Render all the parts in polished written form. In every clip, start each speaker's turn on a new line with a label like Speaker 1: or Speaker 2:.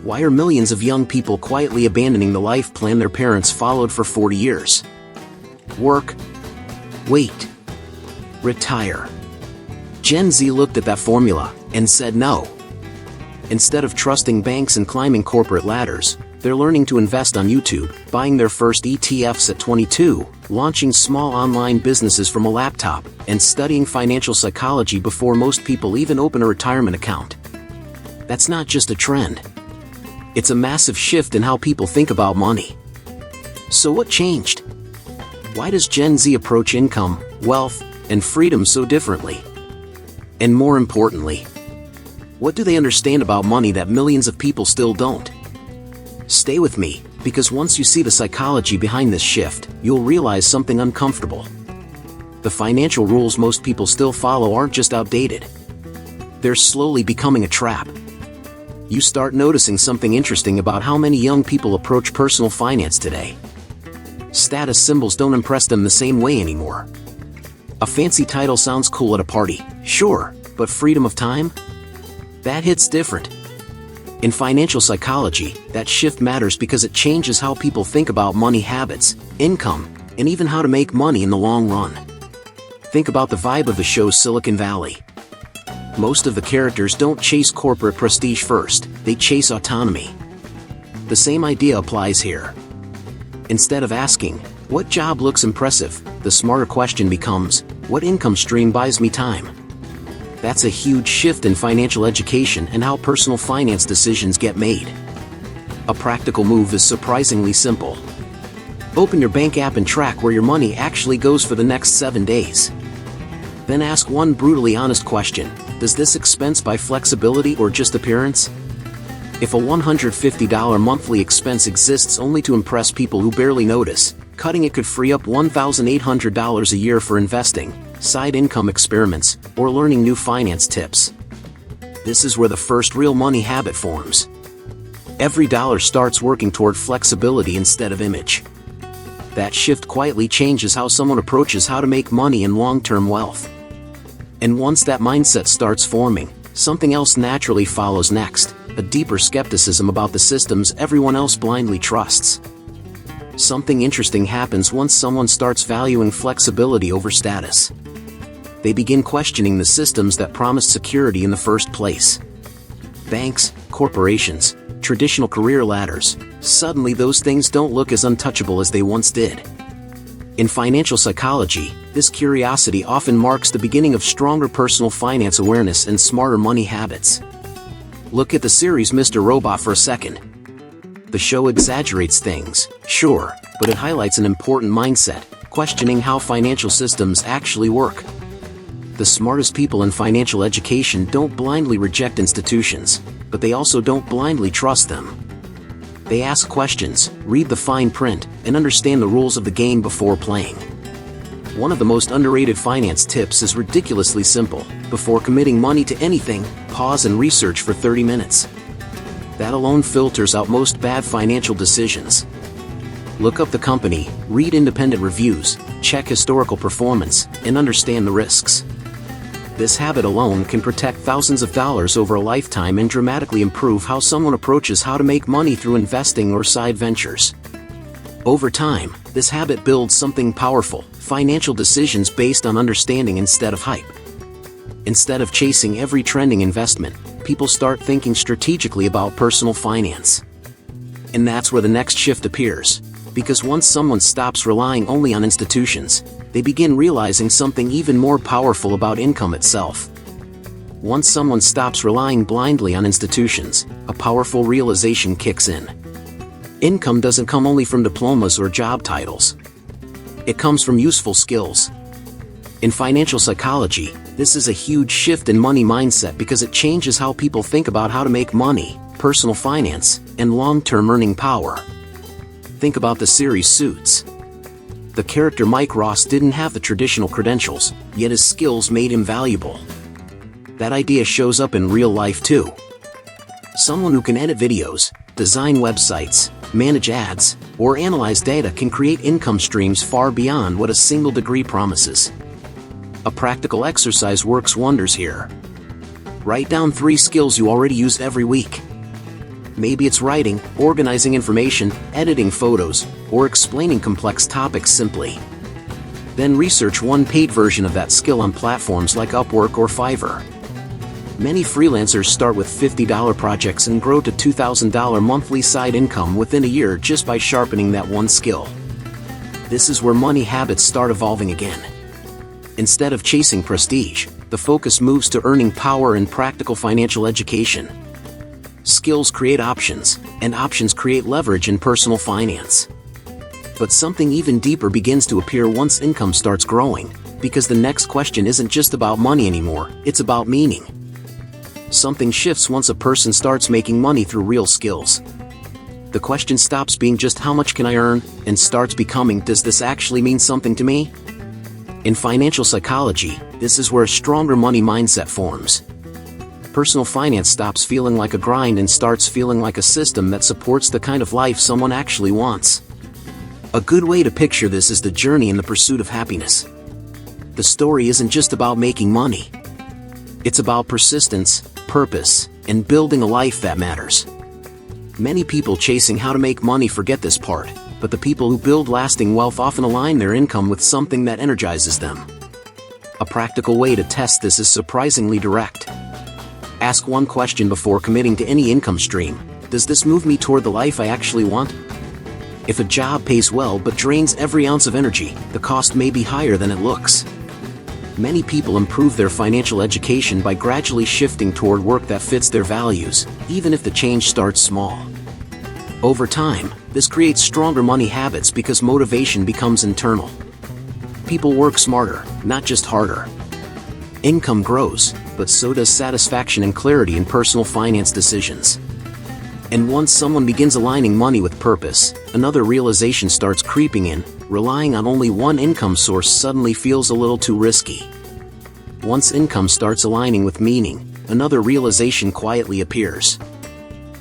Speaker 1: Why are millions of young people quietly abandoning the life plan their parents followed for 40 years? Work, wait, retire. Gen Z looked at that formula and said no. Instead of trusting banks and climbing corporate ladders, they're learning to invest on YouTube, buying their first ETFs at 22, launching small online businesses from a laptop, and studying financial psychology before most people even open a retirement account. That's not just a trend. It's a massive shift in how people think about money. So what changed? Why does Gen Z approach income, wealth, and freedom so differently? And more importantly, what do they understand about money that millions of people still don't? Stay with me, because once you see the psychology behind this shift, you'll realize something uncomfortable. The financial rules most people still follow aren't just outdated. They're slowly becoming a trap. You start noticing something interesting about how many young people approach personal finance today. Status symbols don't impress them the same way anymore. A fancy title sounds cool at a party, sure, but freedom of time? That hits different. In financial psychology, that shift matters because it changes how people think about money habits, income, and even how to make money in the long run. Think about the vibe of the show Silicon Valley. Most of the characters don't chase corporate prestige first, they chase autonomy. The same idea applies here. Instead of asking, what job looks impressive, the smarter question becomes, what income stream buys me time? That's a huge shift in financial education and how personal finance decisions get made. A practical move is surprisingly simple. Open your bank app and track where your money actually goes for the next 7 days. Then ask one brutally honest question: does this expense buy flexibility or just appearance? If a $150 monthly expense exists only to impress people who barely notice, cutting it could free up $1,800 a year for investing, side income experiments, or learning new finance tips. This is where the first real money habit forms. Every dollar starts working toward flexibility instead of image. That shift quietly changes how someone approaches how to make money and long-term wealth. And once that mindset starts forming, something else naturally follows next: a deeper skepticism about the systems everyone else blindly trusts. Something interesting happens once someone starts valuing flexibility over status. They begin questioning the systems that promised security in the first place. Banks, corporations, traditional career ladders, suddenly those things don't look as untouchable as they once did. In financial psychology, this curiosity often marks the beginning of stronger personal finance awareness and smarter money habits. Look at the series Mr. Robot for a second. The show exaggerates things, sure, but it highlights an important mindset: questioning how financial systems actually work. The smartest people in financial education don't blindly reject institutions, but they also don't blindly trust them. They ask questions, read the fine print, and understand the rules of the game before playing. One of the most underrated finance tips is ridiculously simple: before committing money to anything, pause and research for 30 minutes. That alone filters out most bad financial decisions. Look up the company, read independent reviews, check historical performance, and understand the risks. This habit alone can protect thousands of dollars over a lifetime and dramatically improve how someone approaches how to make money through investing or side ventures. Over time, this habit builds something powerful: financial decisions based on understanding instead of hype. Instead of chasing every trending investment, people start thinking strategically about personal finance. And that's where the next shift appears. Because once someone stops relying only on institutions, they begin realizing something even more powerful about income itself. Once someone stops relying blindly on institutions, a powerful realization kicks in. Income doesn't come only from diplomas or job titles. It comes from useful skills. In financial psychology, this is a huge shift in money mindset because it changes how people think about how to make money, personal finance, and long-term earning power. Think about the series Suits. The character Mike Ross didn't have the traditional credentials, yet his skills made him valuable. That idea shows up in real life too. Someone who can edit videos, design websites, manage ads, or analyze data can create income streams far beyond what a single degree promises. A practical exercise works wonders here. Write down 3 skills you already use every week. Maybe it's writing, organizing information, editing photos, or explaining complex topics simply. Then research one paid version of that skill on platforms like Upwork or Fiverr. Many freelancers start with $50 projects and grow to $2,000 monthly side income within a year just by sharpening that one skill. This is where money habits start evolving again. Instead of chasing prestige, the focus moves to earning power and practical financial education. Skills create options, and options create leverage in personal finance. But something even deeper begins to appear once income starts growing, because the next question isn't just about money anymore, it's about meaning. Something shifts once a person starts making money through real skills. The question stops being just how much can I earn, and starts becoming, does this actually mean something to me? In financial psychology, this is where a stronger money mindset forms. Personal finance stops feeling like a grind and starts feeling like a system that supports the kind of life someone actually wants. A good way to picture this is the journey in the pursuit of happiness. The story isn't just about making money. It's about persistence, purpose, and building a life that matters. Many people chasing how to make money forget this part, but the people who build lasting wealth often align their income with something that energizes them. A practical way to test this is surprisingly direct. Ask one question before committing to any income stream: does this move me toward the life I actually want? If a job pays well but drains every ounce of energy, the cost may be higher than it looks. Many people improve their financial education by gradually shifting toward work that fits their values, even if the change starts small. Over time, this creates stronger money habits because motivation becomes internal. People work smarter, not just harder. Income grows, but so does satisfaction and clarity in personal finance decisions. And once someone begins aligning money with purpose, another realization starts creeping in: relying on only one income source suddenly feels a little too risky. Once income starts aligning with meaning, another realization quietly appears.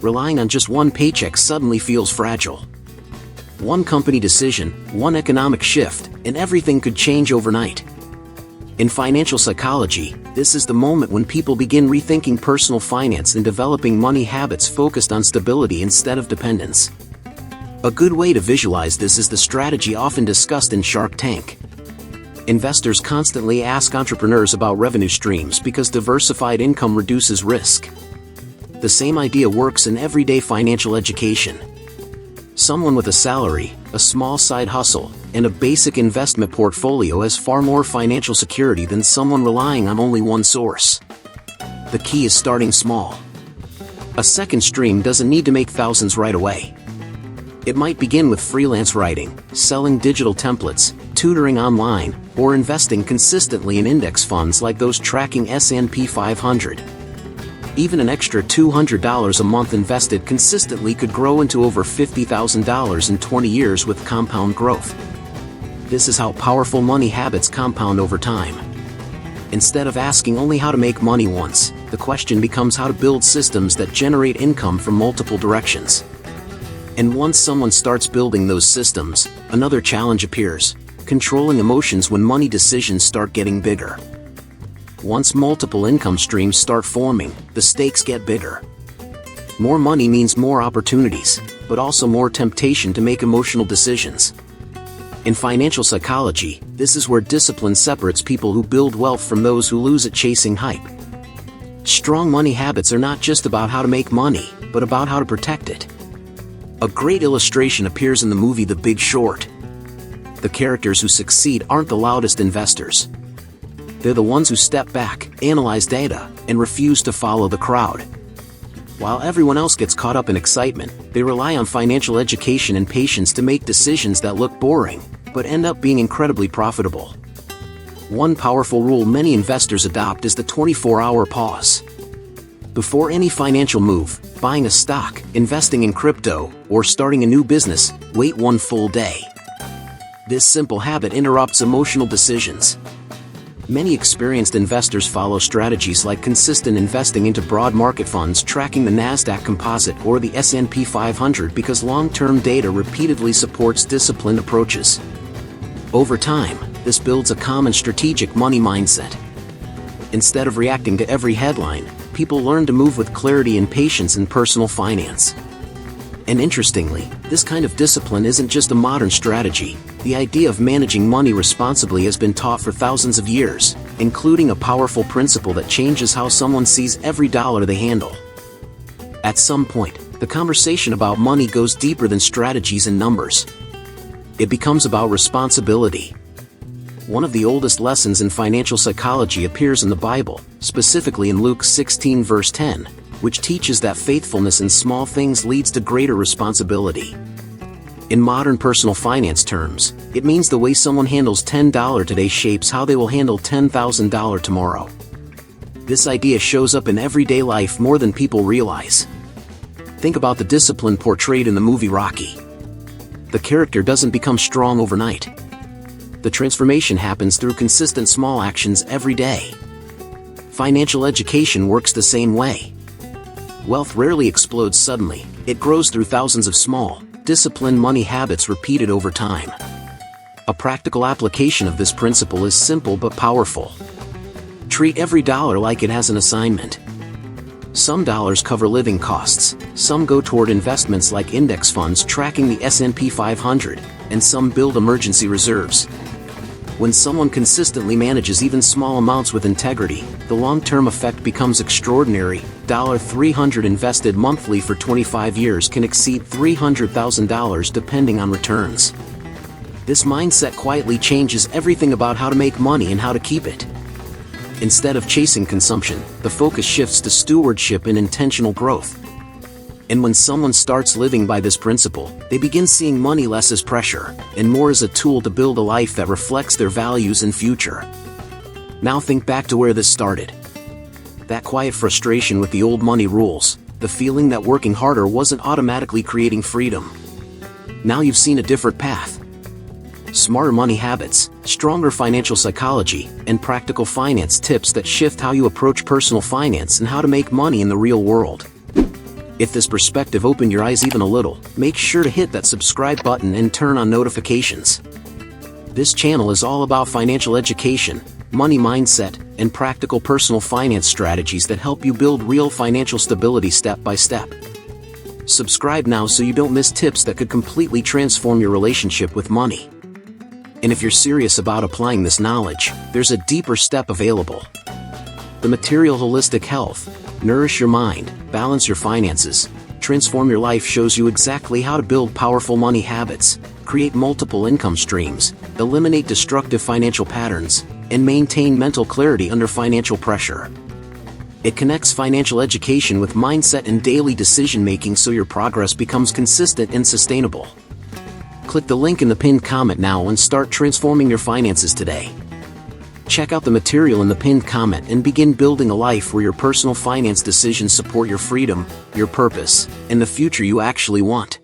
Speaker 1: Relying on just one paycheck suddenly feels fragile. One company decision, one economic shift, and everything could change overnight. In financial psychology, this is the moment when people begin rethinking personal finance and developing money habits focused on stability instead of dependence. A good way to visualize this is the strategy often discussed in Shark Tank. Investors constantly ask entrepreneurs about revenue streams because diversified income reduces risk. The same idea works in everyday financial education. Someone with a salary, a small side hustle, and a basic investment portfolio has far more financial security than someone relying on only one source. The key is starting small. A second stream doesn't need to make thousands right away. It might begin with freelance writing, selling digital templates, tutoring online, or investing consistently in index funds like those tracking S&P 500. Even an extra $200 a month invested consistently could grow into over $50,000 in 20 years with compound growth. This is how powerful money habits compound over time. Instead of asking only how to make money once, the question becomes how to build systems that generate income from multiple directions. And once someone starts building those systems, another challenge appears: controlling emotions when money decisions start getting bigger. Once multiple income streams start forming, the stakes get bigger. More money means more opportunities, but also more temptation to make emotional decisions. In financial psychology, this is where discipline separates people who build wealth from those who lose it chasing hype. Strong money habits are not just about how to make money, but about how to protect it. A great illustration appears in the movie The Big Short. The characters who succeed aren't the loudest investors. They're the ones who step back, analyze data, and refuse to follow the crowd. While everyone else gets caught up in excitement, they rely on financial education and patience to make decisions that look boring, but end up being incredibly profitable. One powerful rule many investors adopt is the 24-hour pause. Before any financial move, buying a stock, investing in crypto, or starting a new business, wait one full day. This simple habit interrupts emotional decisions. Many experienced investors follow strategies like consistent investing into broad market funds tracking the Nasdaq Composite or the S&P 500 because long-term data repeatedly supports disciplined approaches. Over time, this builds a common strategic money mindset. Instead of reacting to every headline, people learn to move with clarity and patience in personal finance. And interestingly, this kind of discipline isn't just a modern strategy. The idea of managing money responsibly has been taught for thousands of years, including a powerful principle that changes how someone sees every dollar they handle. At some point, the conversation about money goes deeper than strategies and numbers. It becomes about responsibility. One of the oldest lessons in financial psychology appears in the Bible, specifically in Luke 16 verse 10, which teaches that faithfulness in small things leads to greater responsibility. In modern personal finance terms, it means the way someone handles $10 today shapes how they will handle $10,000 tomorrow. This idea shows up in everyday life more than people realize. Think about the discipline portrayed in the movie Rocky. The character doesn't become strong overnight. The transformation happens through consistent small actions every day. Financial education works the same way. Wealth rarely explodes suddenly, it grows through thousands of small, disciplined money habits repeated over time. A practical application of this principle is simple but powerful. Treat every dollar like it has an assignment. Some dollars cover living costs, some go toward investments like index funds tracking the S&P 500, and some build emergency reserves. When someone consistently manages even small amounts with integrity, the long-term effect becomes extraordinary. $300 invested monthly for 25 years can exceed $300,000 depending on returns. This mindset quietly changes everything about how to make money and how to keep it. Instead of chasing consumption, the focus shifts to stewardship and intentional growth. And when someone starts living by this principle, they begin seeing money less as pressure, and more as a tool to build a life that reflects their values and future. Now think back to where this started. That quiet frustration with the old money rules, the feeling that working harder wasn't automatically creating freedom. Now you've seen a different path. Smarter money habits, stronger financial psychology, and practical finance tips that shift how you approach personal finance and how to make money in the real world. If this perspective opened your eyes even a little, make sure to hit that subscribe button and turn on notifications. This channel is all about financial education, money mindset, and practical personal finance strategies that help you build real financial stability step by step. Subscribe now so you don't miss tips that could completely transform your relationship with money. And if you're serious about applying this knowledge, there's a deeper step available. The Material Holistic Health, Nourish Your Mind, Balance Your Finances, Transform Your Life shows you exactly how to build powerful money habits, create multiple income streams, eliminate destructive financial patterns, and maintain mental clarity under financial pressure. It connects financial education with mindset and daily decision-making so your progress becomes consistent and sustainable. Click the link in the pinned comment now and start transforming your finances today. Check out the material in the pinned comment and begin building a life where your personal finance decisions support your freedom, your purpose, and the future you actually want.